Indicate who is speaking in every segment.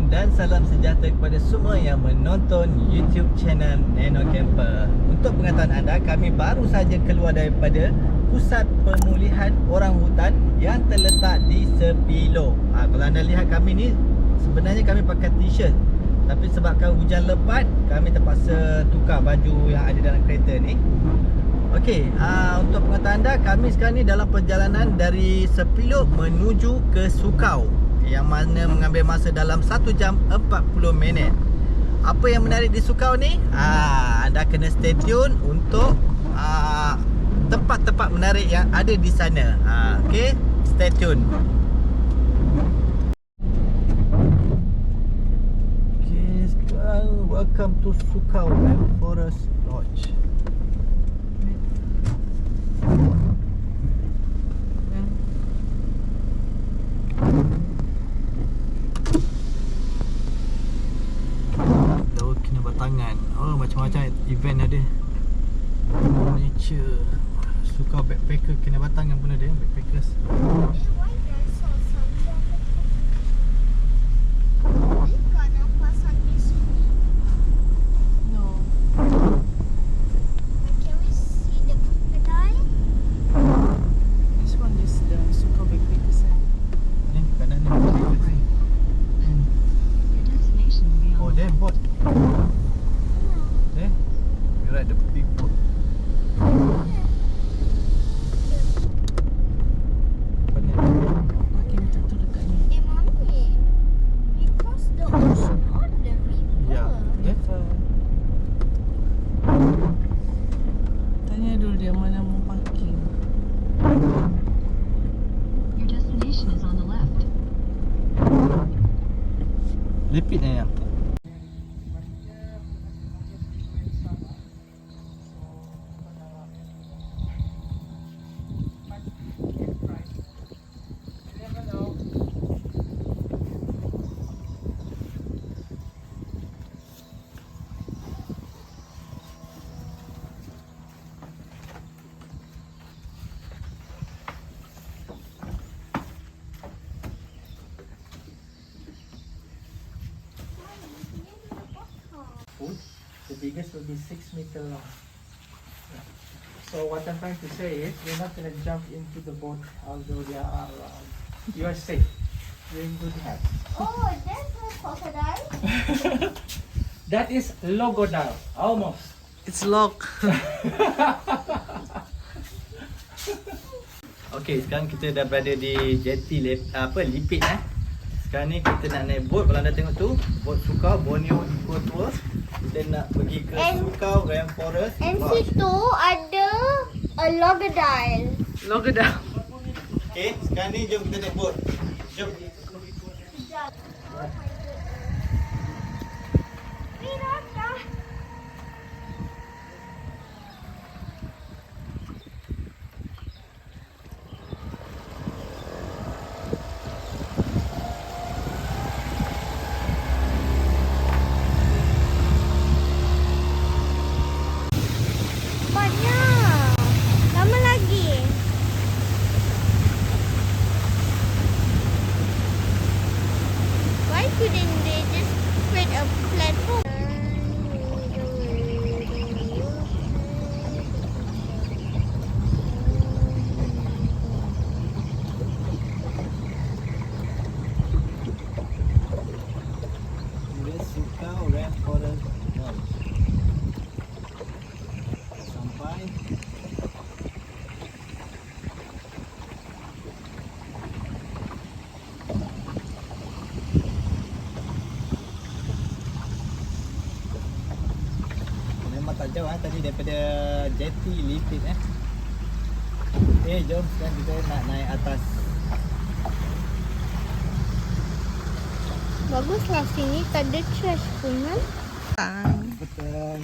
Speaker 1: Assalamualaikum dan salam sejahtera kepada semua yang menonton YouTube channel Neno Camper. Untuk pengetahuan anda, kami baru saja keluar daripada pusat pemulihan orang hutan yang terletak di Sepilo. Kalau anda lihat kami ni, sebenarnya kami pakai t-shirt, tapi sebabkan hujan lebat, kami terpaksa tukar baju yang ada dalam kereta ni. Okey, untuk pengetahuan anda, kami sekarang ni dalam perjalanan dari Sepilo menuju ke Sukau, yang mana mengambil masa dalam 1 jam 40 minit. Apa yang menarik di Sukau ni? Anda kena stay tune untuk tempat-tempat menarik yang ada di sana. Okey, stay tune. Okey, sekarang welcome to Sukau Rainforest Lodge. Kinabatangan. Macam-macam event ada. Nature. Sukau backpacker Kinabatangan pun ada, backpackers.
Speaker 2: No. Can we see the crocodile? This one is the Sukau backpackers.
Speaker 1: Ni kanan ni backpackers ni. Oh, there boat. There. We ride the big boat. Apa ni?
Speaker 2: Okay, kita tu dekat ni. Mommy, we cross the ocean or the river?
Speaker 1: Ya,
Speaker 2: River. Tanya dulu dia mana mau parking.
Speaker 3: Your destination is on the left.
Speaker 1: Lipit ni yang. The biggest will be 6 meter long. So what I'm trying to say is, you're not going to jump into the boat, although they are you are safe. You're in good hands.
Speaker 2: Oh, that's a crocodile?
Speaker 1: That is Crocodile, almost.
Speaker 4: It's locked.
Speaker 1: Okay, sekarang kita dah berada di jetty Lipit. Sekarang ni kita nak naik bot. Kalau anda tengok tu, bot Sukau Borneo Eco Tour. Kita nak pergi ke Sukau Rainforest
Speaker 2: And
Speaker 1: Lodge.
Speaker 2: situ ada a crocodile.
Speaker 4: Crocodile.
Speaker 1: Okay, sekarang ni jom kita naik bot. Jom.
Speaker 2: Banyak. Lama lagi. Why couldn't they just create a platform?
Speaker 1: Ini Sukau Rainforest Lodge. Sampai. Memang tak jauh tadi daripada jetty Lipit jom sekarang kita nak naik atas.
Speaker 2: Baguslah sini tak ada trash pun kan?
Speaker 1: Betul.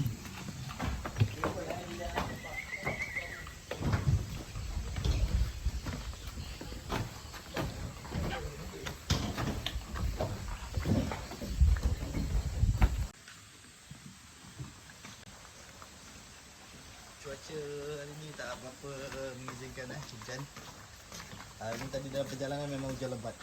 Speaker 1: Cuaca hari ni tak berapa mengizinkan hujan. Hari ni tadi dalam perjalanan memang hujan lebat.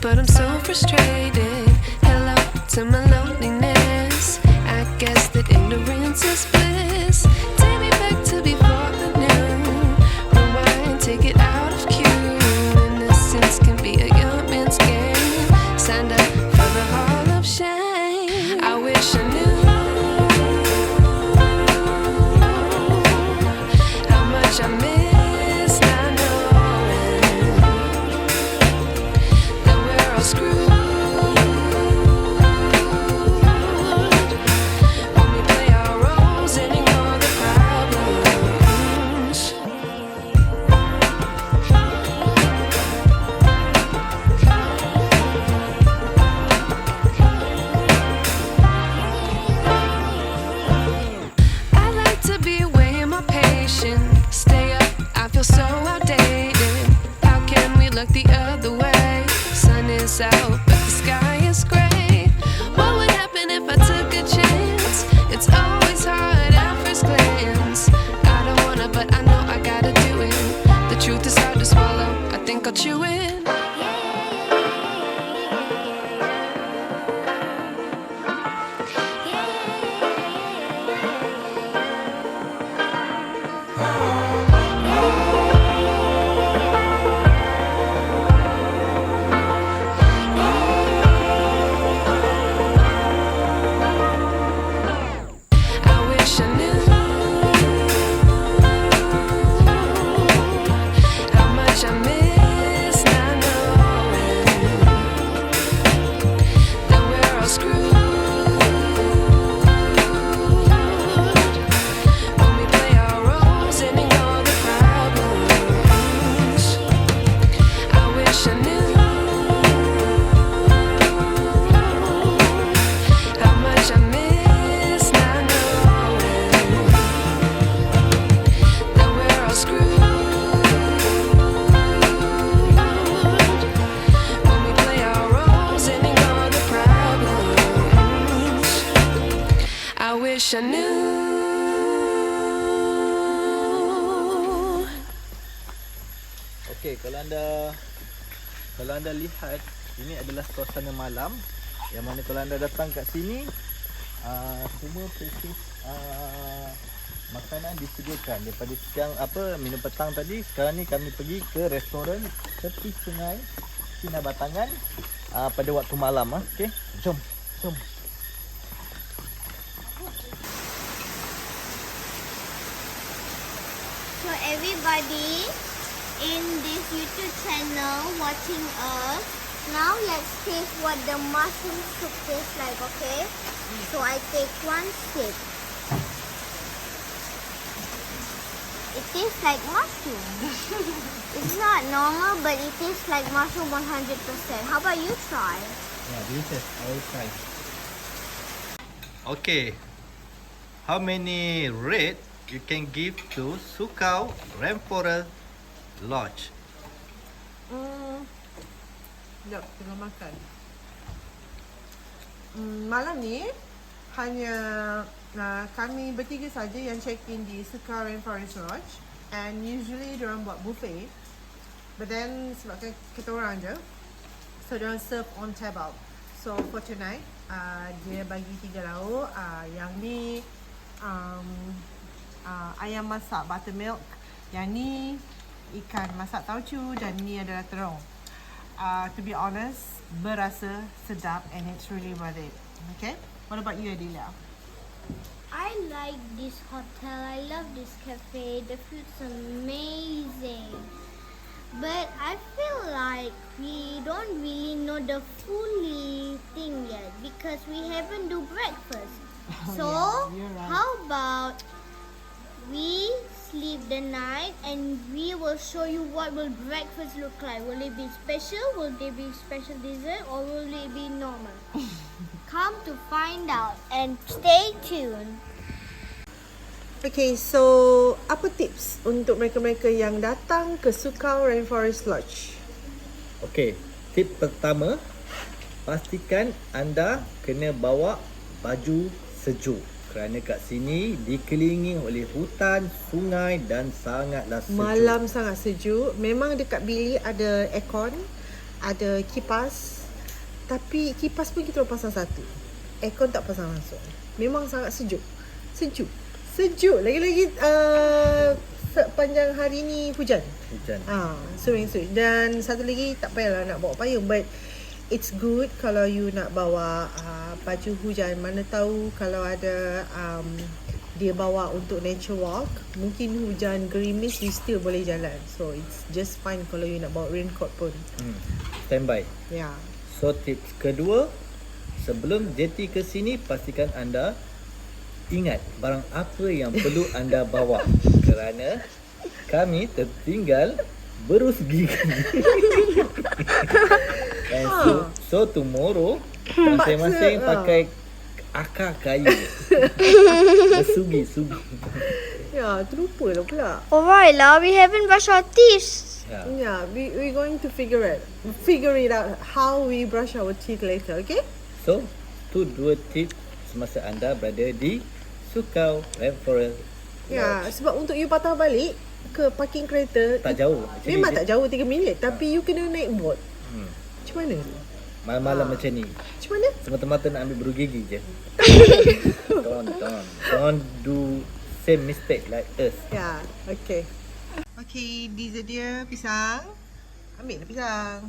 Speaker 4: but I'm so frustrated. Hello to my loneliness. I guess that ignorance is bliss. Take me back to before I knew. Rewind, take it out of cue. Innocence can be a young man's game. Signed up for the hall of shame. I wish I knew how much I miss not knowing that we're all screwed when we play our roles and ignore the problems. I like to be away in my patience. Stay up, I feel so outdated. How can we look the other way? Sun is out, but the sky is gray. What would happen if I took a chance? It's always hard at first glance. I don't wanna, but I know I gotta do it. The truth is hard to swallow, I think I'll chew it. I wish I knew how much I miss not knowing that we're all screwed when we play our roles and ignore the problems. I wish I knew how much I miss not knowing that we're all screwed when we play our roles and ignore the problems. I wish I knew.
Speaker 1: Okey, kalau anda lihat, ini adalah suasana malam yang mana kalau anda datang kat sini, semua spesies makanan disediakan daripada siang minum petang tadi. Sekarang ni kami pergi ke restoran tepi sungai Kinabatangan pada waktu malam. Okey, jom.
Speaker 2: So everybody in this YouTube channel watching us, now let's taste what the mushroom soup tastes like, okay? So I take one sip. It tastes like mushroom. It's not normal, but it tastes like mushroom 100%. How about you try?
Speaker 1: Yeah, delicious. I will try. Okay. How many rate you can give to Sukau Rainforest Lodge?
Speaker 5: Sekejap, tengah makan. Malam ni hanya kami bertiga saja yang check-in di Sukau Rainforest Lodge, and usually diorang buat buffet, but then sebabkan kita orang je, so diorang serve on table. So for tonight, dia bagi 3 lauk. Yang ni ayam masak buttermilk, yang ni ikan masak tauco, dan ni adalah terong. To be honest, berasa sedap and it's really worth it. Okay, what about you, Adelia?
Speaker 2: I like this hotel. I love this cafe. The food's amazing. But I feel like we don't really know the fully thing yet because we haven't do breakfast. So
Speaker 5: you're right.
Speaker 2: how about we sleep the night and we will show you what will breakfast look like. Will it be special? Will there be special dessert? Or will it be normal? Come to find out and stay tuned.
Speaker 5: Okay, so apa tips untuk mereka-mereka yang datang ke Sukau Rainforest Lodge?
Speaker 1: Okey, tip pertama, pastikan anda kena bawa baju sejuk kerana kat sini dikelilingi oleh hutan, sungai dan sangatlah sejuk.
Speaker 5: Malam sangat sejuk. Memang dekat bilik ada aircon. ada kipas. Tapi kipas pun kita pasang satu. Aircon tak pasang langsung. Memang sangat sejuk. Sejuk. Lagi-lagi sepanjang hari ni hujan. Sering. Dan satu lagi tak payahlah nak bawa payung. But it's good kalau you nak bawa baju hujan. Mana tahu kalau ada dia bawa untuk nature walk, mungkin hujan gerimis, you still boleh jalan. So it's just fine kalau you nak bawa raincoat pun.
Speaker 1: Standby.
Speaker 5: Ya.
Speaker 1: So tips kedua, sebelum jeti ke sini, pastikan anda ingat barang apa yang perlu anda bawa. Kerana kami tertinggal berus gigi. So tomorrow masing-masing pakai akar kayu. Sugi.
Speaker 5: Ya, terlupa lah pula.
Speaker 2: Alright lah, we haven't brushed our teeth.
Speaker 5: Yeah, we're going to figure it out how we brush our teeth later, okay?
Speaker 1: So, tu 2 tips semasa anda berada di Sukau Rainforest Lodge.
Speaker 5: Ya, sebab untuk you patah balik ke parking kereta
Speaker 1: Tak jauh.
Speaker 5: memang tak jauh 3 minit, tapi you kena naik boat. Macam mana?
Speaker 1: Malam-malam macam ni,
Speaker 5: Macam mana?
Speaker 1: semata-mata nak ambil beru gigi je. Don't do same mistake like us.
Speaker 5: Ya, okay. Okay, dessert dia pisang. Ambil lah pisang.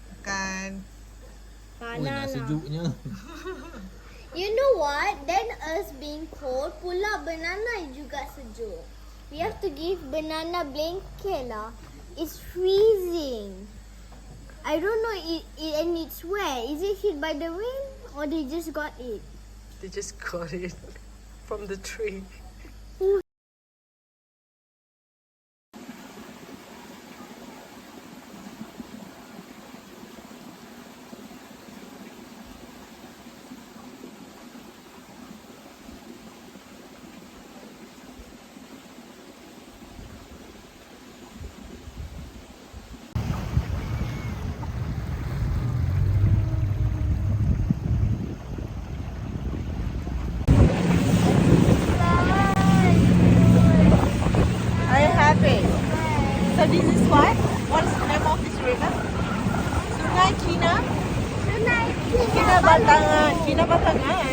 Speaker 5: Makan.
Speaker 2: Banana.
Speaker 1: Sejuknya.
Speaker 2: You know what? Then us being cold, pula banana juga sejuk. We have to give banana blanket lah. It's freezing. I don't know and it's where? Is it hit by the wind or they just got it?
Speaker 5: They just got it from the tree. So this is what? What's the name of this river? Sungai Kinabatangan. Kinabatangan.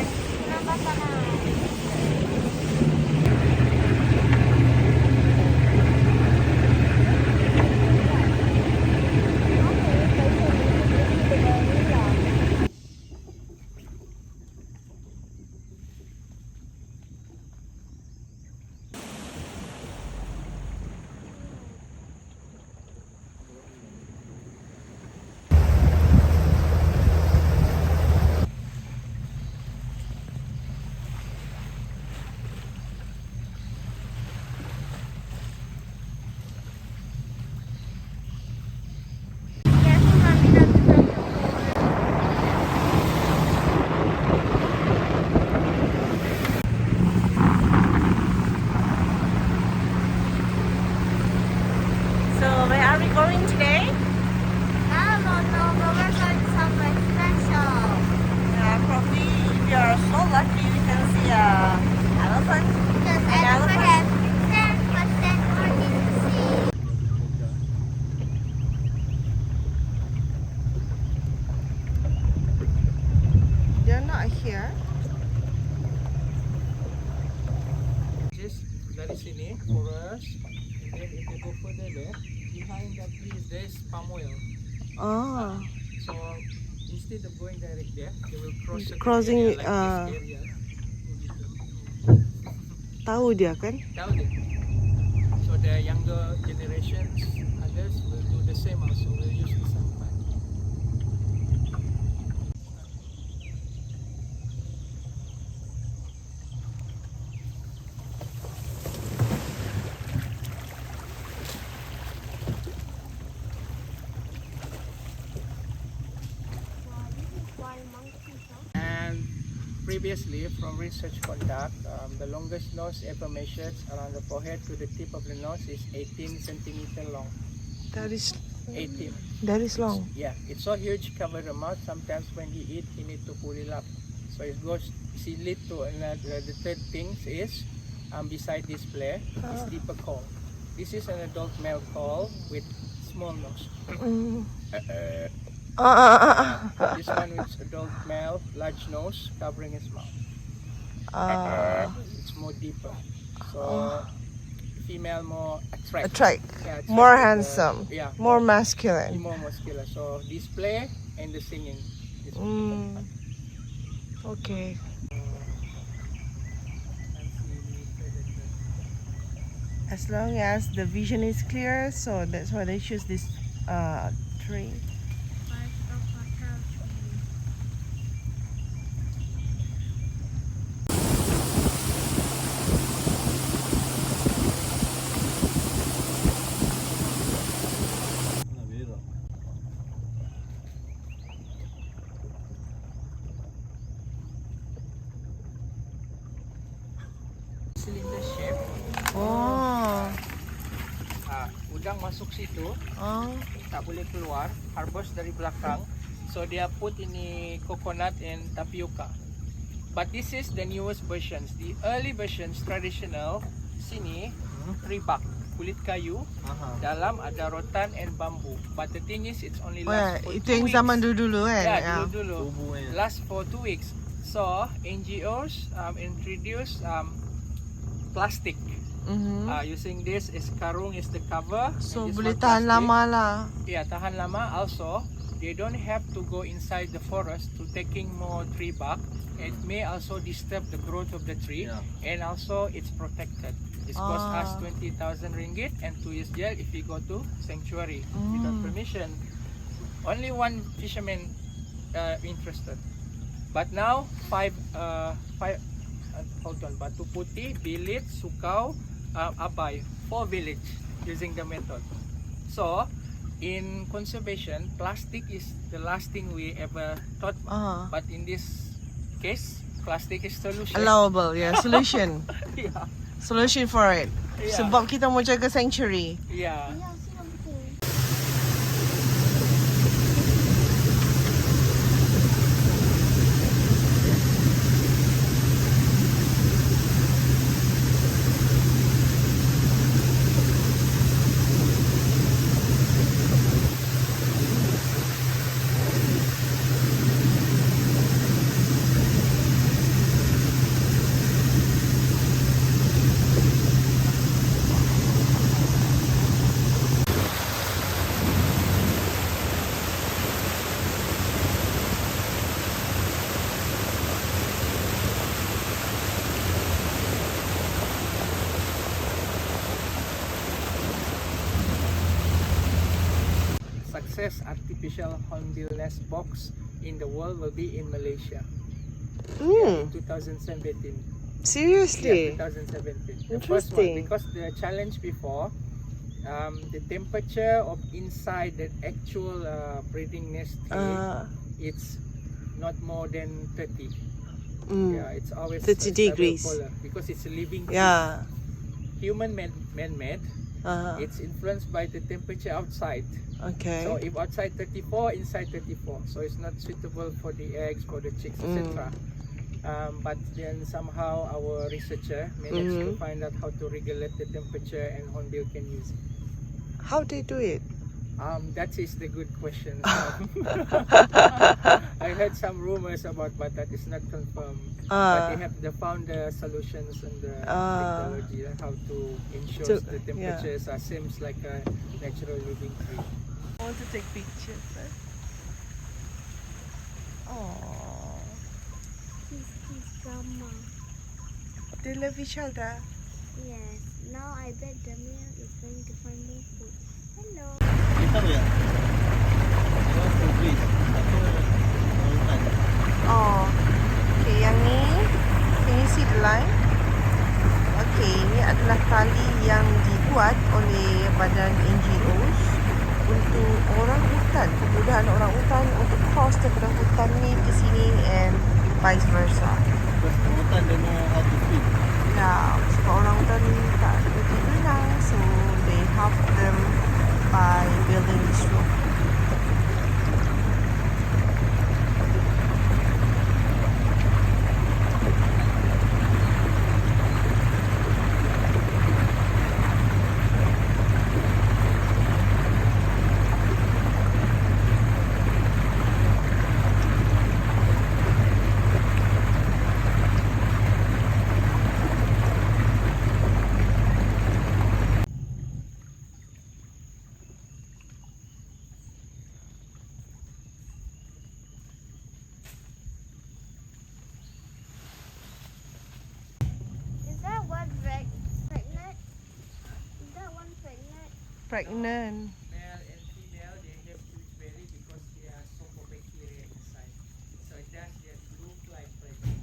Speaker 5: Here.
Speaker 1: Just dari sini forest, and then if you go further there, behind that trees there's palm oil.
Speaker 5: Oh.
Speaker 1: So instead of going direct there, they will
Speaker 5: Crossing,
Speaker 1: this area.
Speaker 5: Tahu dia kan?
Speaker 1: Tahu dia. So the younger generations, others will do the same also. Will use the same path. Previously, from research conduct, the longest nose ever measured around the forehead to the tip of the nose is 18 centimeter long.
Speaker 5: That is
Speaker 1: 18.
Speaker 5: That is long.
Speaker 1: Yeah, it's so huge, cover the mouth. Sometimes when he eat, he need to pull it up. So it goes silly to another. The third thing is, beside this flare, is deeper call. This is an adult male call with small nose.
Speaker 6: This one with adult male, large nose, covering his mouth.
Speaker 5: Ah.
Speaker 6: And it's more deeper. So female more attract.
Speaker 5: Attract.
Speaker 6: Yeah,
Speaker 5: More
Speaker 6: attract
Speaker 5: handsome.
Speaker 6: Yeah.
Speaker 5: More masculine.
Speaker 6: More muscular. So display and the singing. Is
Speaker 5: Okay. As long as the vision is clear, so that's why they choose this tree.
Speaker 6: Cylinder shape.
Speaker 5: Oh.
Speaker 6: Udang masuk situ,
Speaker 5: Oh.
Speaker 6: tak boleh keluar. Harvest dari belakang. So dia put ini coconut and tapioca. But this is the newest versions. The early versions traditional sini tree bark, kulit kayu. Dalam ada rotan and bambu. But the thing is it's only last for 2
Speaker 5: Itu yang
Speaker 6: weeks.
Speaker 5: zaman dulu kan?
Speaker 6: Yeah, dulu. Last for 2 weeks. So NGOs introduce plastic. Using this is karung is the cover.
Speaker 5: So
Speaker 6: and this
Speaker 5: boleh
Speaker 6: one
Speaker 5: tahan
Speaker 6: plastic.
Speaker 5: lama lah.
Speaker 6: Yeah, tahan lama. Also, they don't have to go inside the forest to taking more tree bark. It may also disturb the growth of the tree, and also it's protected. This cost us 20,000 ringgit and 2 years jail if you go to sanctuary without permission. Only one fisherman interested. But now Batu Putih, Bilit, Sukau, Abai, 4 village using the method. So in conservation, plastic is the last thing we ever thought. But in this case, plastic is solution.
Speaker 5: Allowable, yeah. Solution.
Speaker 6: Yeah.
Speaker 5: Solution for it.
Speaker 6: Yeah.
Speaker 5: Sebab kita mau jaga sanctuary.
Speaker 6: Yeah. Success artificial hornbill nest box in the world will be in Malaysia in 2017.
Speaker 5: Seriously?
Speaker 6: Yeah, 2017. The first one,
Speaker 5: Interesting.
Speaker 6: because the challenge before, the temperature of inside the actual breeding nest it's not more than 30. Yeah, it's always
Speaker 5: 30 degrees.
Speaker 6: polar because it's a living thing.
Speaker 5: Yeah.
Speaker 6: Human man-made. It's influenced by the temperature outside.
Speaker 5: Okay.
Speaker 6: So if outside 34, inside 34. So it's not suitable for the eggs, for the chicks, etc. But then somehow our researcher managed to find out how to regulate the temperature and hornbill can use it.
Speaker 5: How they do it?
Speaker 6: That is the good question. I heard some rumors about, but that is not confirmed. But they found the solutions and the technology how to ensure the temperatures are seems like a natural living tree.
Speaker 5: I want to take pictures. Oh,
Speaker 2: He's drama.
Speaker 5: they love each other.
Speaker 2: Yes. Now I bet the male is going to find more food. Hello.
Speaker 1: Kita tahu ya? Probiscis Monkey.
Speaker 5: Oh, okay. Yang ni, can you see the line? Okay, ini adalah tali yang dibuat oleh badan NGOs untuk orang hutan, kemudahan orang hutan untuk cross daripada hutan ni ke sini and vice versa.
Speaker 1: Because hutan dia know how to swim.
Speaker 5: Ya, sebab orang hutan ni tak berhenti berenang, so they help them by building this road. Pregnant.
Speaker 6: Male and female, they have huge belly because they are so of bacteria inside. So it does just look like pregnant.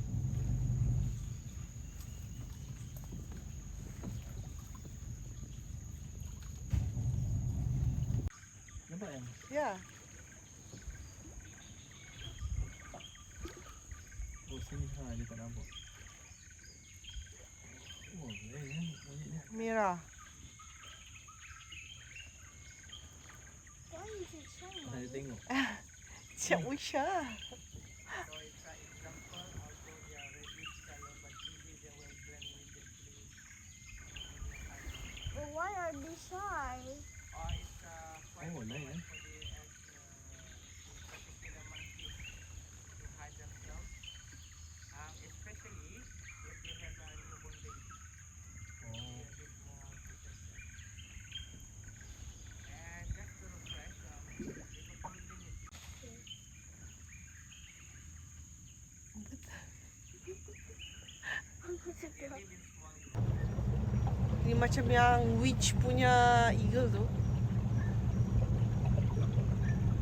Speaker 1: Nampak kan?
Speaker 5: Yeah.
Speaker 1: Oh sini dia tak nampak. Oh kan monyet dia.
Speaker 5: Merah.
Speaker 2: Why is it so
Speaker 1: Masa dia tengok.
Speaker 5: Cik Usha.
Speaker 6: So it's an example, although they are reddish color, but maybe they will blend with the tree.
Speaker 2: But why are they shy?
Speaker 6: Or it's quite
Speaker 1: Oh,
Speaker 6: common
Speaker 1: nice.
Speaker 6: for the this particular monkeys to hide themselves, especially if they have a newborn baby.
Speaker 1: Oh.
Speaker 6: Be a bit more protected. And just to refresh, Liverpool limit. They live in small groups.
Speaker 5: Ni macam yang witch punya eagle tu.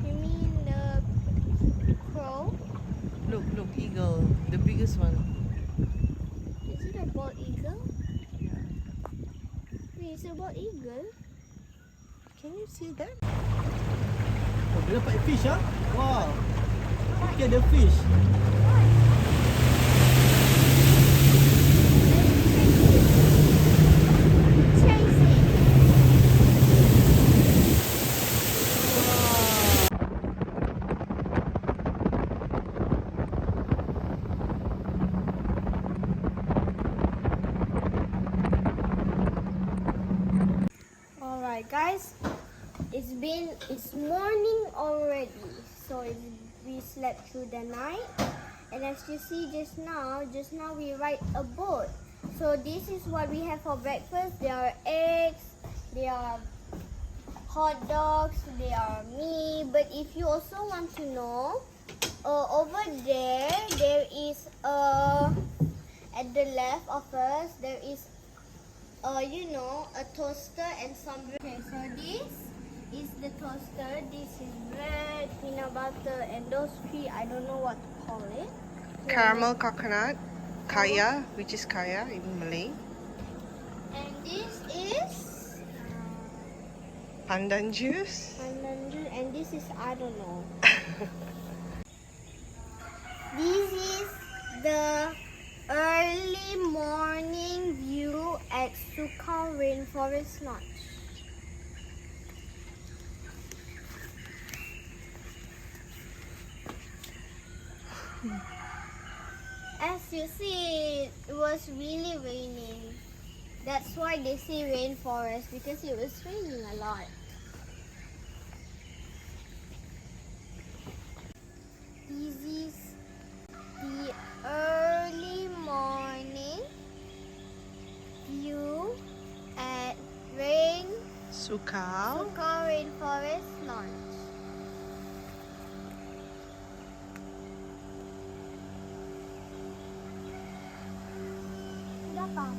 Speaker 2: You mean the crow?
Speaker 5: Look, eagle. The biggest one.
Speaker 2: Is it a bald eagle?
Speaker 5: Yeah.
Speaker 2: Wait, it's a bald eagle?
Speaker 5: Can you see that?
Speaker 1: Oh dia dapat fish ah. Wow. Okay, ada fish.
Speaker 2: Chase it. Alright guys, it's morning already, so we slept through the night, and as you see just now we ride a boat. So this is what we have for breakfast. There are eggs, there are hot dogs, there are meat. But if you also want to know, over there is at the left of us there is a toaster and some bread. Okay, so this is the toaster, this is bread, peanut butter, and those three, I don't know what to call it.
Speaker 5: Caramel coconut. Kaya, which is kaya in Malay.
Speaker 2: And this is
Speaker 5: Pandan juice.
Speaker 2: and this is, I don't know. This is the early morning view at Sukau Rainforest Lodge. As you see, it was really raining. That's why they say rainforest, because it was raining a lot. This is the early morning view at
Speaker 5: Sukau.
Speaker 2: Sukau Rainforest Lodge. Dapat.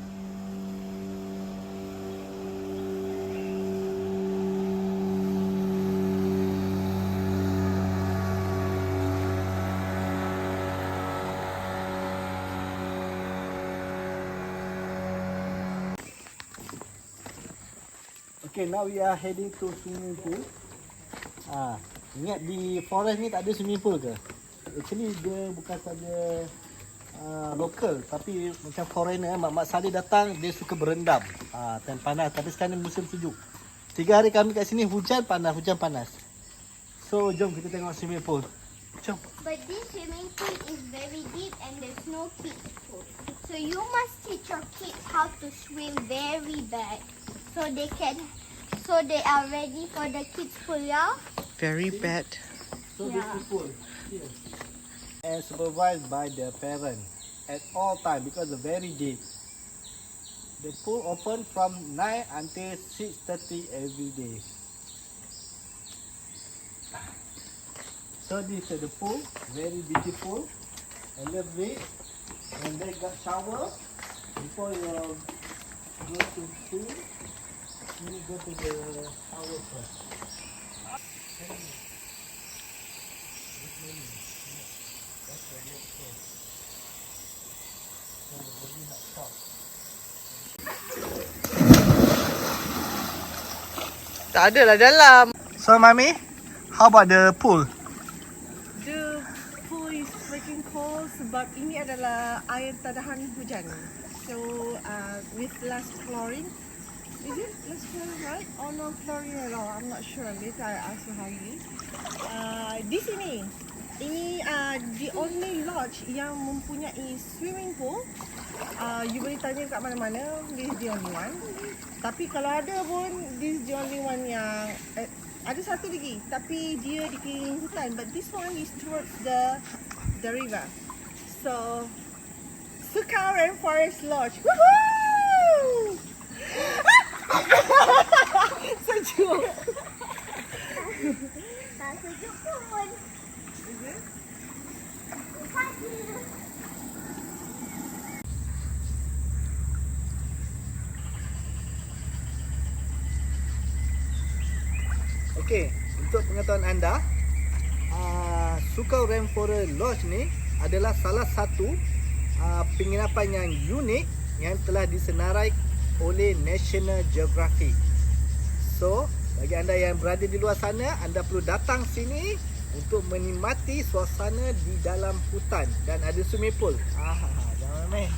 Speaker 1: Okay, now we are heading to swimming pool. Ingat di forest ni tak ada swimming pool ke? Actually dia bukan saja local, tapi macam foreigner, mak-mak Saleh datang dia suka berendam. Time panas, tapi sekarang musim sejuk. 3 hari kami kat sini hujan panas. So jom kita tengok swimming pool. Jom.
Speaker 2: But this swimming pool is very deep and there's no kids pool. So you must teach your kids how to swim very bad, so they are ready for the kids pool, yeah?
Speaker 5: Very bad.
Speaker 1: So
Speaker 2: Yeah.
Speaker 1: this is pool here. And supervised by the parent at all time because it's very deep. The pool open from 9 until 6:30 every day. So this is the pool, very beautiful. I love it. And they got shower before you go to pool. We go to the tower first.
Speaker 5: Tak ada lah dalam.
Speaker 1: So, Mami, how about the pool?
Speaker 5: The pool is freaking cold sebab ini adalah air tadahan hujan. So with less chlorine. Is it less chlorine, right? Or no chlorine at all? I'm not sure. Later I ask Mahagi. Disini, ini the only lodge yang mempunyai swimming pool. You boleh tanya kat mana-mana, this is the only one. Tapi kalau ada pun, this is the only one yang ada satu lagi, tapi dia di keliling hutan. But this one is towards the river. So, Sukau Rainforest Lodge. Woohoo! Sejuk.
Speaker 2: Tak sejuk pun.
Speaker 1: Okey, untuk pengetahuan anda, Sukau Rainforest Lodge ni adalah salah satu penginapan yang unik yang telah disenarai oleh National Geographic. So, bagi anda yang berada di luar sana, anda perlu datang sini untuk menikmati suasana di dalam hutan dan ada swimming pool. Jangan main.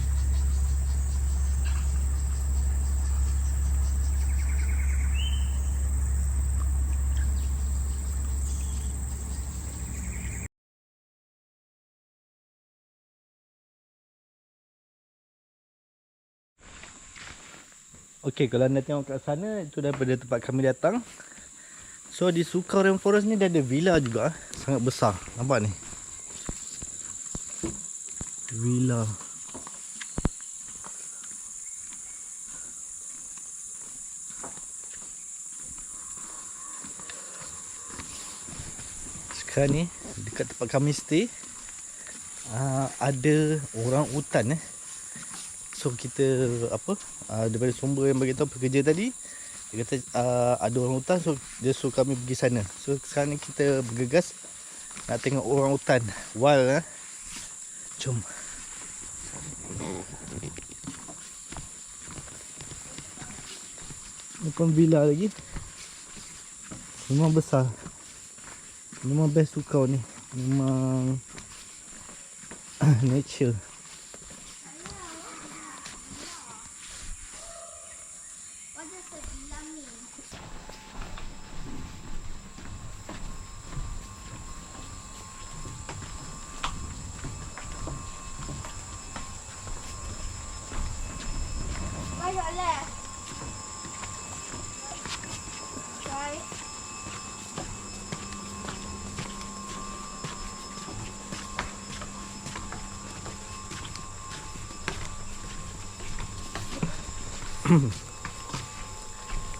Speaker 1: Okey, kalau anda tengok kat sana, itu daripada tempat kami datang. So, di Sukau Rainforest ni dia ada villa juga. Sangat besar. Nampak ni? Villa. Sekarang ni, dekat tempat kami stay, ada orang hutan So kita daripada sumber yang bagi tahu pekerja tadi, dia kata ada orang hutan, so dia suruh kami pergi sana. So sekarang ni kita bergegas nak tengok orang hutan wild. Jom. Ni pun villa lagi. Memang besar. Memang best Sukau ni. Memang nature.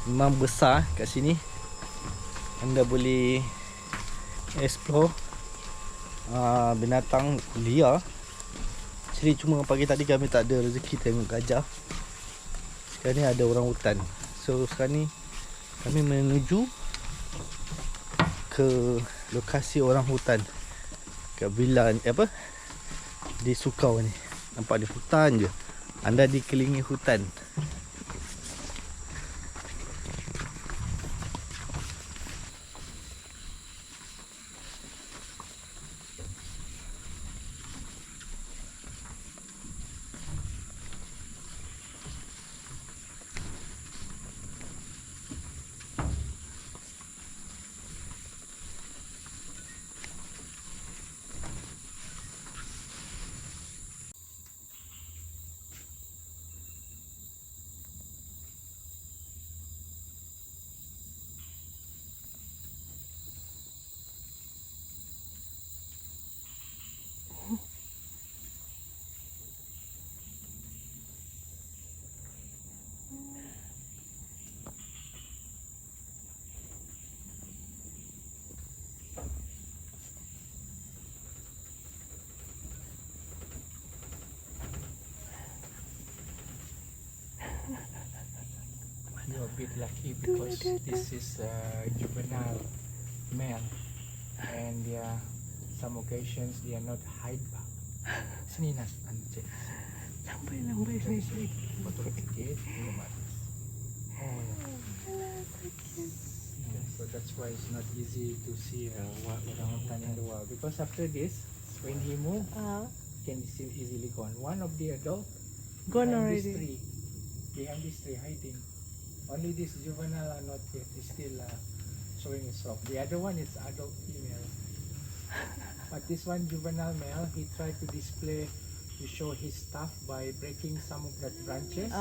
Speaker 1: Memang besar kat sini. Anda boleh explore binatang liar. Jadi cuma pagi tadi kami tak ada rezeki tengok gajah. Sekarang ni ada orang hutan. So sekarang ni kami menuju ke lokasi orang hutan, kat villa di Sukau ni. Nampak di hutan je. Anda dikelilingi hutan.
Speaker 6: bit lucky because this is juvenile male, and some occasions they are not hide back. Sini Nas, cek.
Speaker 5: Lambai sini.
Speaker 6: Potong sikit, belum habis. Oh ya. So that's why it's not easy to see orangutan in the wild, because after this, when he move, can still easily gone. One of the adult
Speaker 5: Gone
Speaker 6: behind
Speaker 5: already.
Speaker 6: this tree, behind this tree hiding. Only this juvenile are not yet. It's still showing itself. The other one is adult female. But this one juvenile male, he tried to display, to show his stuff by breaking some of that branches,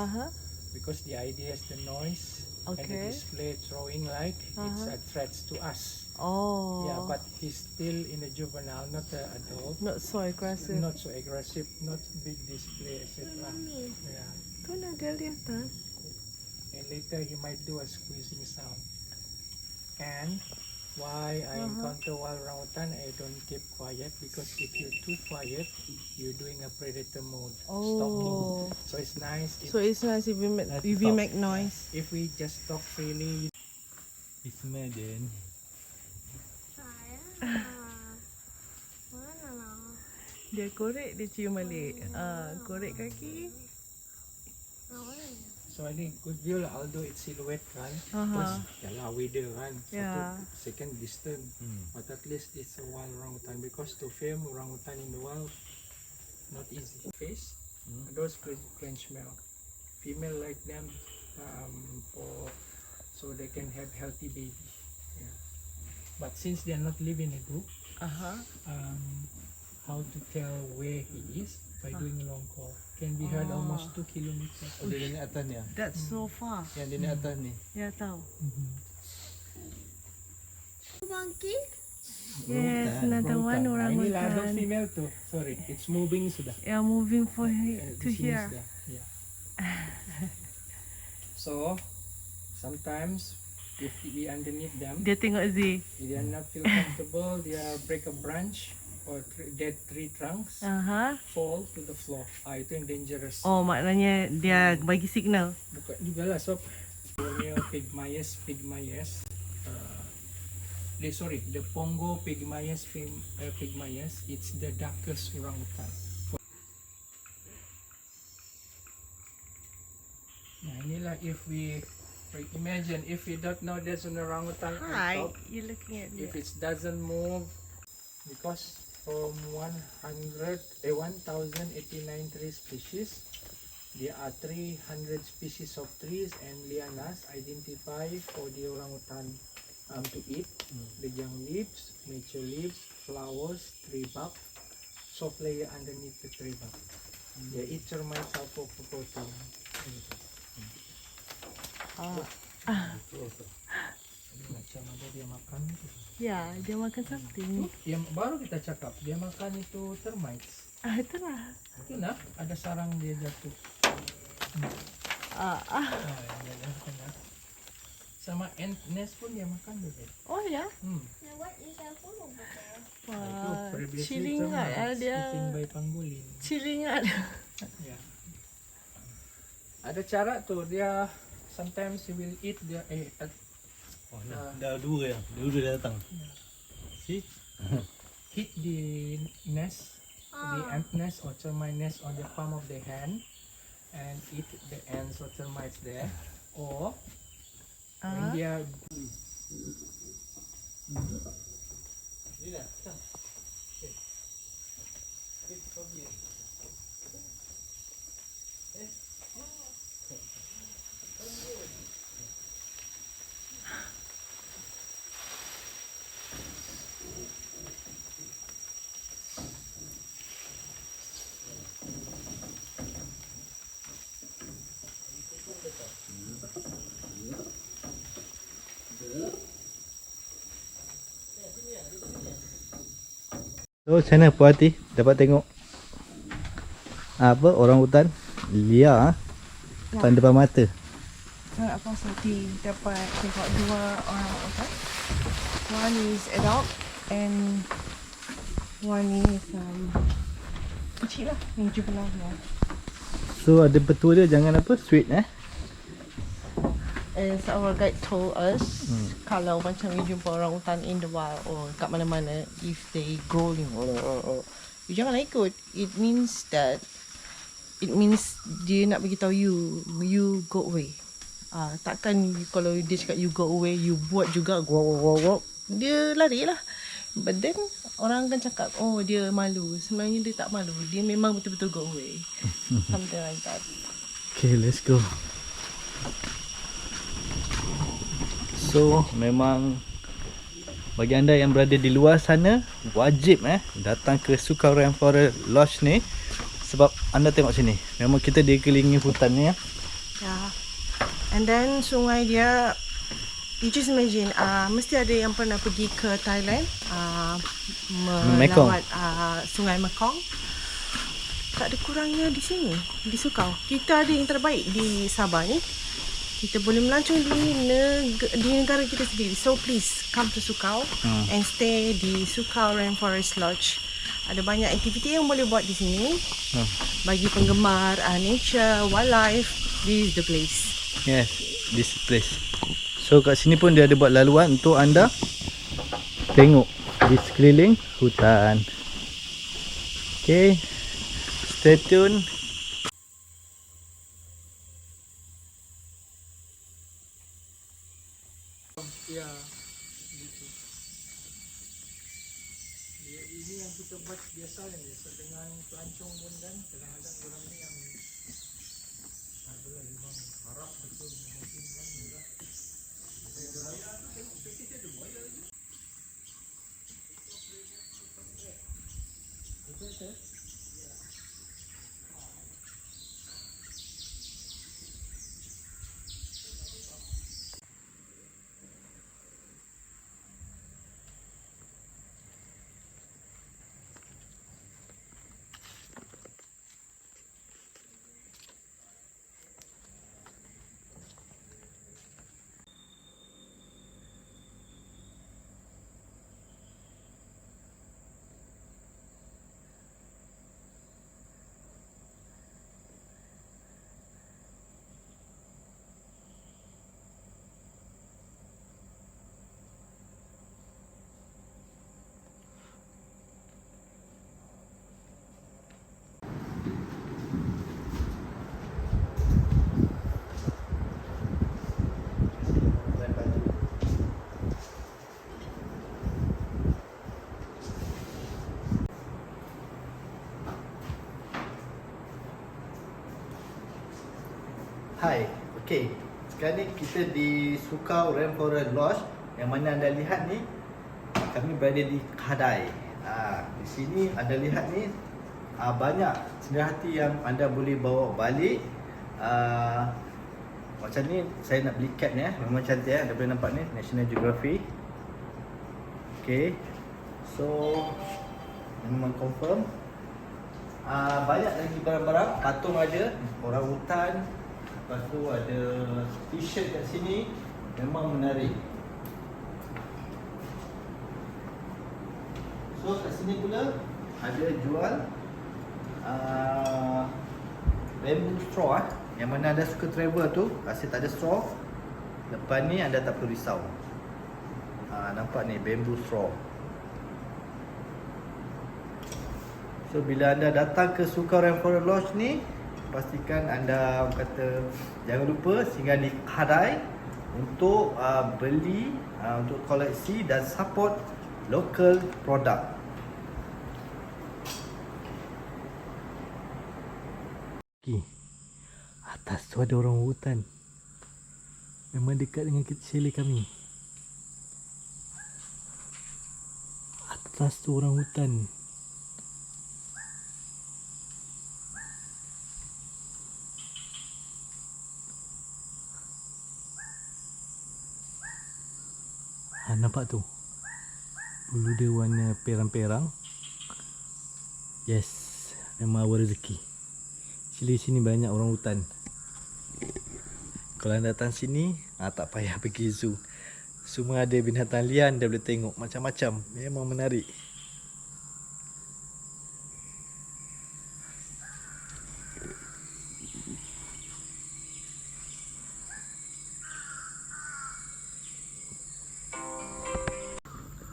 Speaker 6: because the idea is the noise and the
Speaker 5: Okay.
Speaker 6: display throwing like it's a threat to us.
Speaker 5: Oh.
Speaker 6: Yeah, but he's still in a juvenile, not an adult.
Speaker 5: Not so aggressive.
Speaker 6: Not so aggressive, not big display, etc. Yeah.
Speaker 5: Tu nak dia di atas.
Speaker 6: And later he might do a squeezing sound. And why I encounter wild orangutan, I don't keep quiet, because if you're too quiet, you're doing a predator mode, stalking. So it's nice if,
Speaker 5: So it's nice if we make,
Speaker 1: Let's
Speaker 5: if we
Speaker 1: stop.
Speaker 5: make noise.
Speaker 6: if we just talk freely.
Speaker 1: It's Madden.
Speaker 2: Mana lah?
Speaker 5: Dia korek, dia cium balik. Korek kaki.
Speaker 6: So I think good view lah, although it's silhouette kan.
Speaker 5: Aha.
Speaker 6: First, yalah weather kan.
Speaker 5: Yeah.
Speaker 6: Second distance. But at least it's a wild orangutan, because to film orangutan in the wild, not easy. Face, those clench male. Female like them so they can have healthy baby. Yeah. But since they are not living in a group, how to tell where he is by doing a long call. Can be heard almost 2 kilometers.
Speaker 1: Oh, dia naik atas ni.
Speaker 5: That's so far.
Speaker 1: Yang dia naik atas ni.
Speaker 5: Ya tahu.
Speaker 2: Monkey?
Speaker 5: Yes, another one
Speaker 6: Ini lah adult
Speaker 5: orangutan.
Speaker 6: female tu. Sorry, it's moving sudah.
Speaker 5: Yeah, moving for to
Speaker 6: Di sini
Speaker 5: here.
Speaker 6: sudah. Yeah. So sometimes if we underneath them,
Speaker 5: Dia tengok Z.
Speaker 6: they are not feel comfortable. They are break a branch or dead tree trunks, fall to the floor. Itu yang dangerous.
Speaker 5: Oh, maknanya dia bagi signal.
Speaker 6: Bukan juga lah sebab Borneo Pygmaeus, the Pongo Pygmaeus, it's the darkest orangutan. Nah, inilah if we imagine, if we don't know there's an orangutan on
Speaker 5: Hi,
Speaker 6: top,
Speaker 5: you looking at
Speaker 6: if
Speaker 5: me.
Speaker 6: it doesn't move, because from 1089 tree species, there are 300 species of trees and lianas identified for the orangutan to eat. The young leaves, mature leaves, flowers, tree bark, soft layer underneath the tree bark. They eat termites for protein. Macam ada dia makan tu.
Speaker 5: Ya, dia makan something.
Speaker 6: Yang baru kita cakap, dia makan itu termites.
Speaker 5: Itulah.
Speaker 6: Itu nak ada sarang dia jatuh. Dia jatuh. Sama ant nest pun dia makan juga.
Speaker 5: Oh ya.
Speaker 2: Now what is that for over there?
Speaker 6: Itu
Speaker 5: Wah,
Speaker 6: previously
Speaker 5: cilingat
Speaker 6: termites
Speaker 5: dia.
Speaker 6: eaten by pangolin.
Speaker 5: Cilingat.
Speaker 6: Ya. Ada cara tu, dia sometimes he will eat the
Speaker 1: Oh, dah dua ya. Dua dah datang. See?
Speaker 6: hit the nest, the ant nest or termite nest on the palm of the hand and eat the ants or termites there. Or when they are
Speaker 1: So macam mana puas hati dapat tengok apa orangutan liar depan depan mata.
Speaker 5: Sangat puas hati dapat tengok dua orang orangutan. One is adult and one is kecil lah, yang juvenile.
Speaker 1: So ada petua dia jangan apa sweet
Speaker 5: as our guide told us, kalau macam you jumpa orang hutan in the wild or kat mana-mana, if they growling you janganlah ikut. It means dia nak bagi tahu you go away. Takkan kalau dia cakap you go away, you buat juga go, dia lari lah. But then orang akan cakap, oh dia malu. Sebenarnya dia tak malu, dia memang betul-betul go away. Something like that.
Speaker 1: Okay, let's go. So memang bagi anda yang berada di luar sana, wajib datang ke Sukau Rainforest Lodge ni. Sebab anda tengok sini, memang kita dikelilingi hutan ni ya.
Speaker 5: Yeah. And then sungai dia, you just imagine, mesti ada yang pernah pergi ke Thailand, melawat sungai Mekong. Tak ada kurangnya di sini, di Sukau. Kita ada yang terbaik di Sabah ni. Kita boleh melancong di negara kita sendiri. So please come to Sukau and stay di Sukau Rainforest Lodge. Ada banyak aktiviti yang boleh buat di sini. Bagi penggemar nature, wildlife, this is the place.
Speaker 1: Yes, this place. So kat sini pun dia ada buat laluan untuk anda tengok di sekeliling hutan. Okay, stay tune.
Speaker 6: Ya, gitu. Ini yang kita buat biasa dengan pelancong pun kan, kadang-kadang orang ni yang adalah memang harap betul mungkin kan juga.
Speaker 1: Hai, okay. Sekarang ni kita di Sukau Rainforest Lodge. Yang mana anda lihat ni, kami berada di Kedai. Di sini anda lihat ni, banyak cenderahati yang anda boleh bawa balik. Macam ni, saya nak beli cat ni memang cantik anda boleh nampak ni, National Geographic. Okay. So, memang confirm. Banyak lagi barang-barang, patung ada, orang hutan. Lepas tu ada t-shirt kat sini, memang menarik. So kat sini pula ada jual bamboo straw yang mana anda suka travel tu, asyik tak ada straw. Lepas ni anda tak perlu risau. Nampak ni bamboo straw. So bila anda datang ke Sukau Rainforest Lodge ni, pastikan anda kata jangan lupa singgah di Kedai untuk beli, untuk koleksi dan support local product. Atas tu ada orang hutan. Memang dekat dengan chalet kami. Atas tu orang hutan. Nampak tu, bulu dia warna perang-perang. Yes, memang awal rezeki. Di sini banyak orang hutan. Kalau anda datang sini, tak payah pergi zoo. Semua ada binatang liar, anda boleh tengok macam-macam. Memang menarik.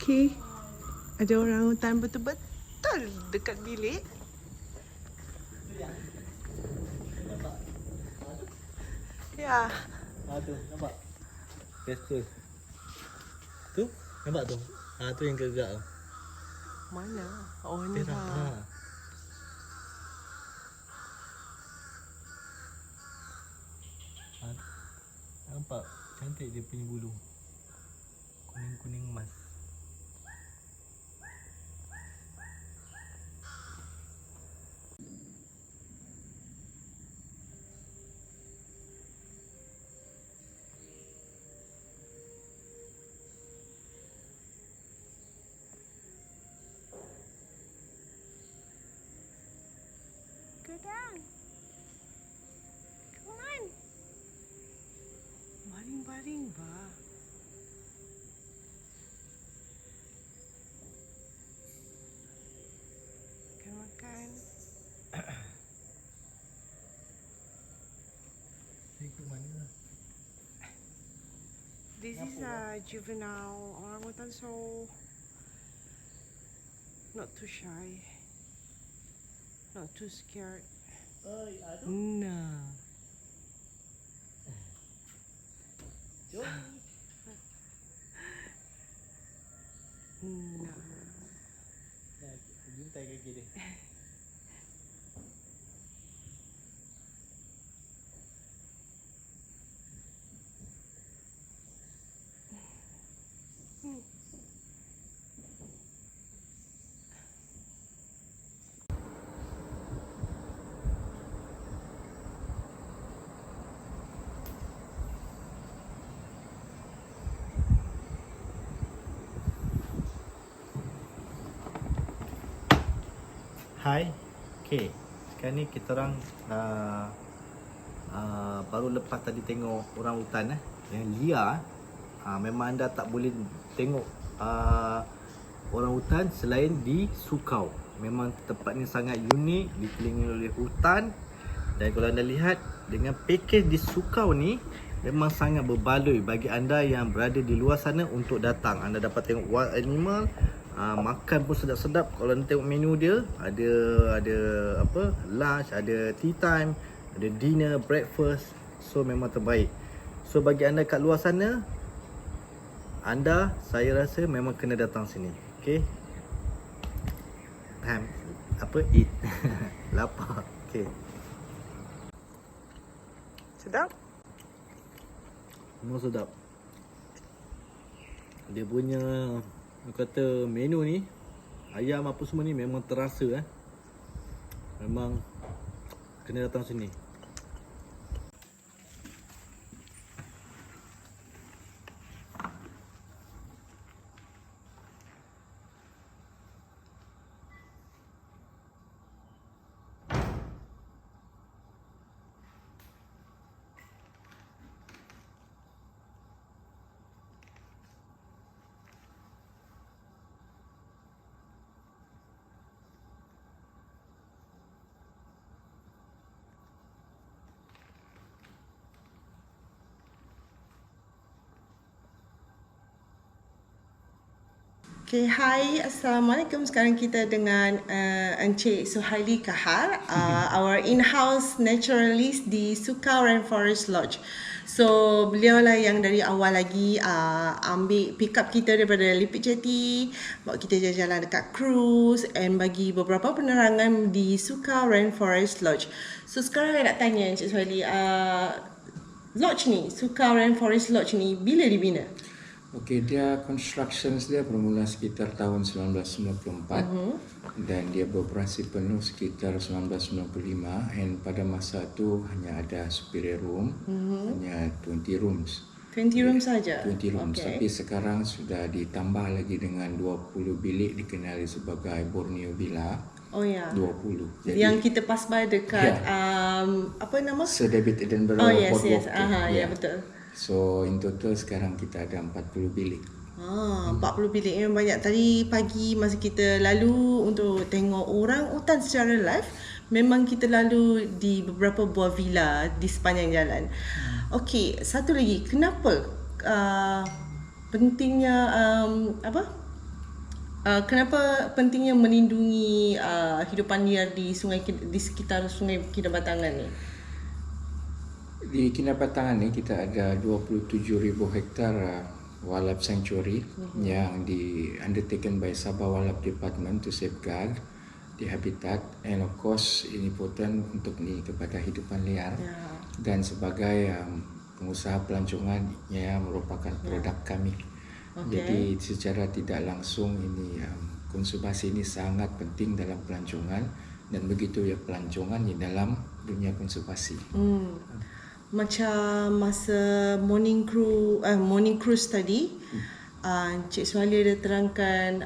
Speaker 5: Okay. Ada orang hutan betul-betul dekat bilik. Ya.
Speaker 1: Tu, nampak? Betul. Tu, nampak tu? Tu yang gerak tu.
Speaker 5: Mana? Oh, ni
Speaker 1: Perak.
Speaker 5: lah.
Speaker 1: Nampak? Cantik dia punya bulu. Kuning-kuning emas.
Speaker 2: Go down. Come on.
Speaker 5: Baring-baring ba? Makan-makan.
Speaker 1: Ikut mana?
Speaker 5: This is a juvenile orangutan, so not too shy, not too scared. Nah. Nah.
Speaker 1: Juntai kaki dia. Hai. Okay. Sekarang ni kita orang baru lepas tadi tengok orang hutan yang liar. Memang anda tak boleh tengok orang hutan selain di Sukau. Memang tempat ni sangat unik, dikelilingi oleh hutan. Dan kalau anda lihat dengan pakej di Sukau ni memang sangat berbaloi bagi anda yang berada di luar sana untuk datang. Anda dapat tengok wild animal. Makan pun sedap-sedap. Kalau anda tengok menu dia, ada apa, lunch, ada tea time, ada dinner, breakfast. So memang terbaik. So bagi anda kat luar sana, saya rasa memang kena datang sini. Okay. Eat. Lapar. Okay.
Speaker 5: Sedap?
Speaker 1: Memang sedap. Dia punya, kata menu ni, ayam apa semua ni memang terasa. Memang kena datang sini.
Speaker 5: Okay, hi, Assalamualaikum. Sekarang kita dengan Encik Suhaili Kahar, our in-house naturalist di Sukau Rainforest Lodge. So, beliau lah yang dari awal lagi ambil pick up kita daripada Lipit Jetty, bawa kita jalan-jalan dekat cruise and bagi beberapa penerangan di Sukau Rainforest Lodge. So, sekarang saya nak tanya Encik Suhaili, lodge ni, Sukau Rainforest Lodge ni, bila dibina?
Speaker 7: Okey, dia constructions dia bermula sekitar tahun 1994 dan dia beroperasi penuh sekitar 1995 and pada masa tu hanya ada superior room, hanya 20 rooms.
Speaker 5: 20 rooms saja?
Speaker 7: 20 rooms,
Speaker 5: Okay.
Speaker 7: tapi sekarang sudah ditambah lagi dengan 20 bilik dikenali sebagai Borneo Villa.
Speaker 5: Oh ya.
Speaker 7: 20.
Speaker 5: Jadi, yang kita pass by dekat apa nama?
Speaker 7: Sir David Edinburgh
Speaker 5: Oh yes,
Speaker 7: Boardwalk
Speaker 5: yes.
Speaker 7: tu.
Speaker 5: Ya betul.
Speaker 7: So in total sekarang kita ada 40 bilik.
Speaker 5: 40 bilik memang banyak. Tadi pagi masa kita lalu untuk tengok orang hutan secara live, memang kita lalu di beberapa buah villa di sepanjang jalan. Okey, satu lagi, kenapa pentingnya Kenapa pentingnya melindungi hidupan liar di di sekitar Sungai Kinabatangan ni?
Speaker 7: Di Kinabatangan ni kita ada 27,000 hektar wildlife sanctuary yang undertaken by Sabah Wildlife Department to safeguard the habitat, and of course ini important untuk ni kepada hidupan liar dan sebagai pengusaha pelancongan yang merupakan produk kami. Jadi secara tidak langsung ini konservasi ini sangat penting dalam pelancongan, dan begitu ya pelancongan di dalam dunia konservasi. Macam
Speaker 5: masa morning cruise tadi, Cik Suali ada terangkan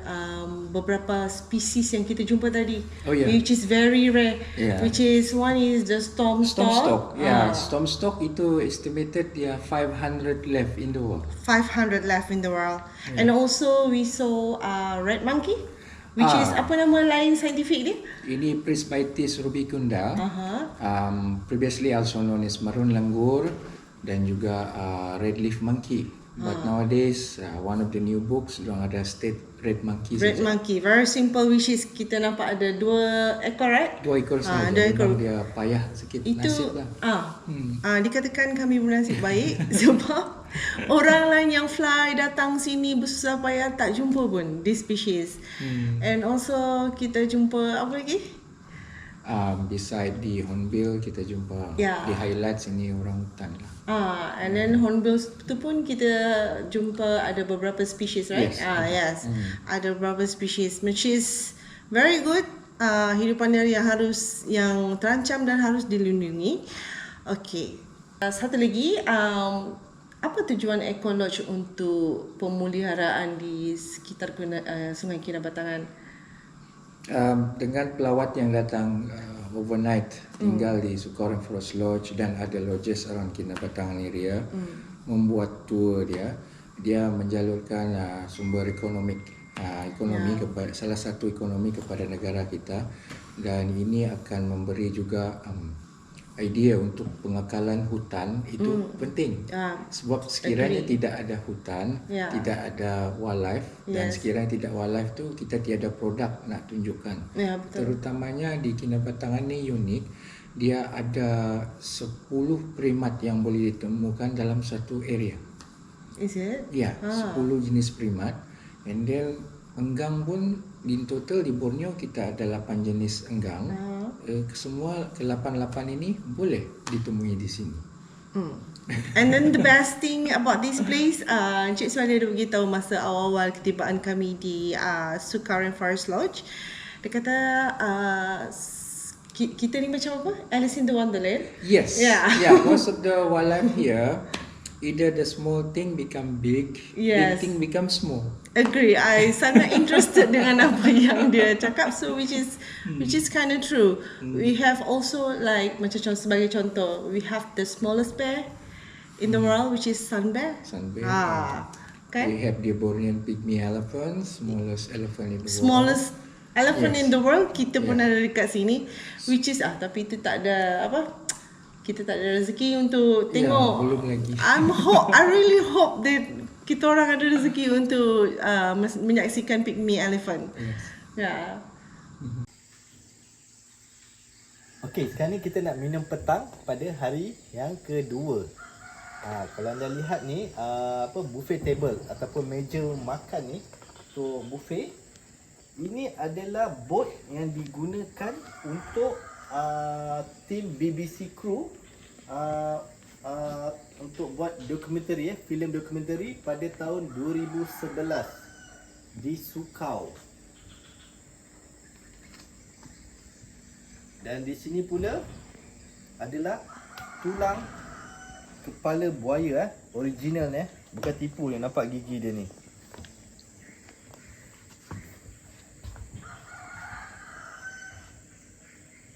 Speaker 5: beberapa spesies yang kita jumpa tadi, which is very rare, which is one is the storm stock.
Speaker 7: Storm stock itu estimated 500 left in the world.
Speaker 5: 500 left in the world. And also we saw red monkey, which is apa nama lain saintifik dia?
Speaker 7: Ini Probiscis rubicunda. Previously also known as maroon langur dan juga red leaf monkey. But nowadays one of the new books dorang ada state red monkey.
Speaker 5: Red monkey, very simple, which is kita nampak ada 2 ekor, right?
Speaker 7: 2 ekor saja.
Speaker 5: 2 ekor.
Speaker 7: Dia payah sikit nasib lah.
Speaker 5: Dikatakan kami bernasib baik sebab orang lain yang fly datang sini bersusah payah tak jumpa pun this species. And also kita jumpa apa lagi?
Speaker 7: Beside di Hornbill kita jumpa di highlights ini orangutan lah.
Speaker 5: And then Hornbill tu pun kita jumpa ada beberapa species, right? Yes. Ada beberapa species, which is very good. Hidupan liar yang terancam dan harus dilindungi. Okay. Satu lagi, apa tujuan Eco Lodge untuk pemeliharaan di sekitar Sungai Kinabatangan?
Speaker 7: Dengan pelawat yang datang overnight tinggal di Sukau Rainforest Lodge dan ada lodges around Kinabatangan area, membuat tour dia menjalurkan sumber ekonomi kepada salah satu ekonomi kepada negara kita, dan ini akan memberi juga idea untuk pengakalan hutan itu penting. Sebab sekiranya tidak ada hutan, tidak ada wildlife, dan sekiranya tidak wildlife tu kita tiada produk nak tunjukkan. Terutamanya di Kinabatangan ni unik, dia ada 10 primat yang boleh ditemukan dalam satu area.
Speaker 5: Is it?
Speaker 7: 10 jenis primat. And then enggang pun in total di Borneo kita ada 8 jenis enggang. Semua ke-8 ini boleh ditemui di sini.
Speaker 5: And then the best thing about this place, Encik Suali ada beritahu masa awal-awal ketibaan kami di Sukau Rainforest Lodge. Dia kata kita ni macam apa? Alice in the Wonderland.
Speaker 7: Yes. Most of the wildlife here, either the small thing become big, big thing become small.
Speaker 5: Agree. I sangat interested dengan apa yang dia cakap. So which is kind of true. We have also like macam sebagai contoh, we have the smallest bear in the world, which is sun bear.
Speaker 7: Okay. We have the Bornean Pigmy Elephant, smallest elephant in the world.
Speaker 5: Smallest elephant in the world, kita pun ada dekat sini, which is tapi itu tak ada apa. Kita tak ada rezeki untuk tengok.
Speaker 7: Belum lagi.
Speaker 5: I really hope that kita orang ada rezeki untuk menyaksikan Pigmy Elephant.
Speaker 1: Okey, sekarang ni kita nak minum petang pada hari yang kedua. Kalau anda lihat ni, buffet table ataupun meja makan ni, so buffet ini adalah bot yang digunakan untuk tim BBC crew untuk buat dokumentari, filem dokumentari pada tahun 2011 di Sukau. Dan di sini pula adalah tulang kepala buaya original bukan tipu ni, nampak gigi dia ni.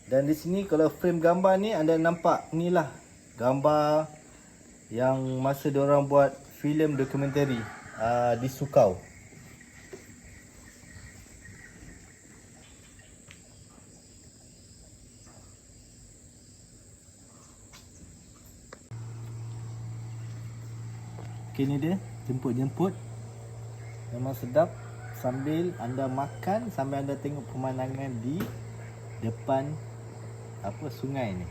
Speaker 1: Dan di sini kalau frame gambar ni anda nampak inilah gambar yang masa diorang buat filem dokumentari di Sukau. Okay, ni dia jemput-jemput. Memang sedap. sambil anda makan, sambil anda tengok pemandangan di depan sungai ni.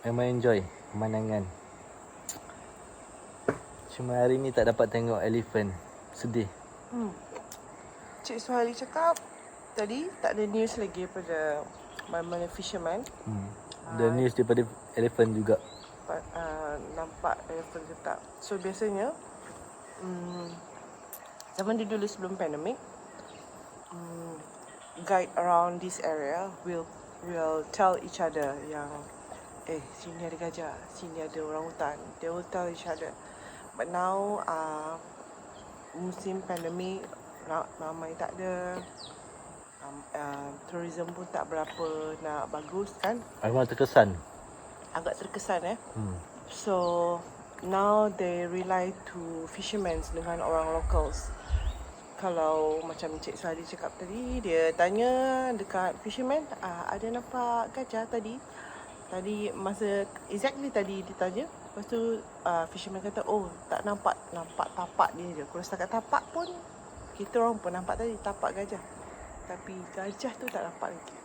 Speaker 1: Memang enjoy pemandangan. Cuma hari ni tak dapat tengok elephant. Sedih.
Speaker 5: Cik Suhaili cakap tadi tak ada news lagi pada mana-mana fisherman.
Speaker 1: The news daripada elephant juga.
Speaker 5: Nampak elephant ke tak. So biasanya zaman dulu sebelum pandemik, guide around this area will tell each other yang sini ada gajah, sini ada orang hutan. They will tell each other. But now musim pandemik, ramai tak ada, tourism pun tak berapa nak bagus kan.
Speaker 1: Agak terkesan.
Speaker 5: So now they rely to fishermen dengan orang locals. Kalau macam Cik Suhaili cakap tadi, dia tanya dekat fisherman, ada nampak gajah tadi? Tadi masa exactly tadi dia tanya. Lepas tu fisherman kata, tak nampak tapak dia je. Kalau setakat tapak pun kita orang pun nampak tadi tapak gajah. Tapi gajah tu tak nampak lagi.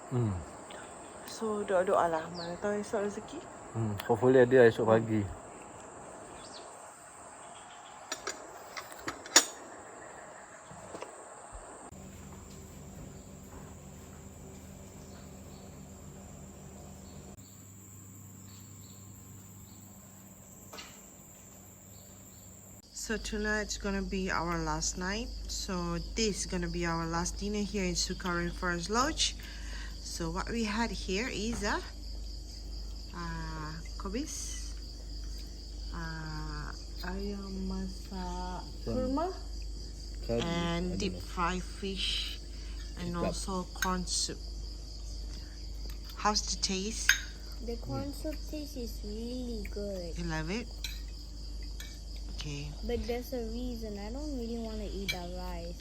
Speaker 5: So doa-doa lah, mana tahu esok rezeki.
Speaker 1: Hopefully ada esok pagi.
Speaker 5: So tonight's gonna be our last night. So this is gonna be our last dinner here in Sukau Rainforest Lodge. So what we had here is kobis, ayam masak kurma, and deep fried fish, and also corn soup. How's the taste?
Speaker 2: The corn soup taste is really good.
Speaker 5: You love it? Okay.
Speaker 2: But there's a reason. I don't really want to eat that rice.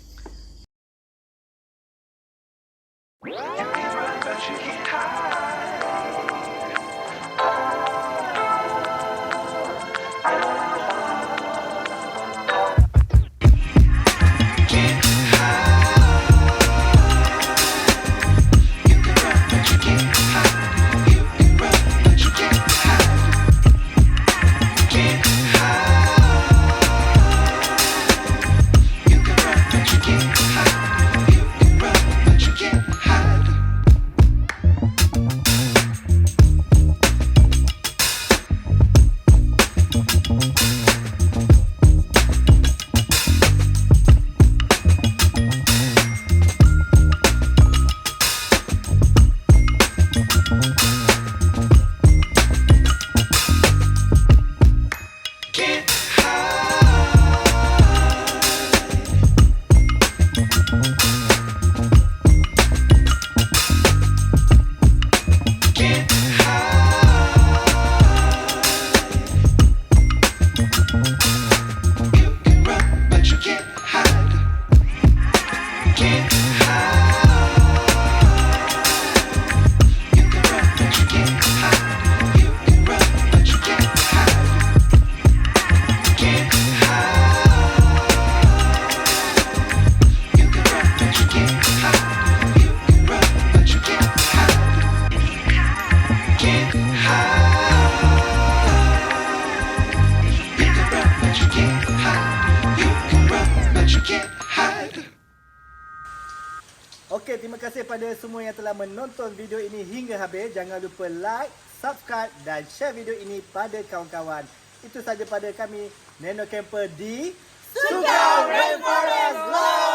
Speaker 1: Okey, terima kasih pada semua yang telah menonton video ini hingga habis. Jangan lupa like, subscribe dan share video ini pada kawan-kawan. Itu saja pada kami, Neno Camper di Sukau Rainforest Lodge.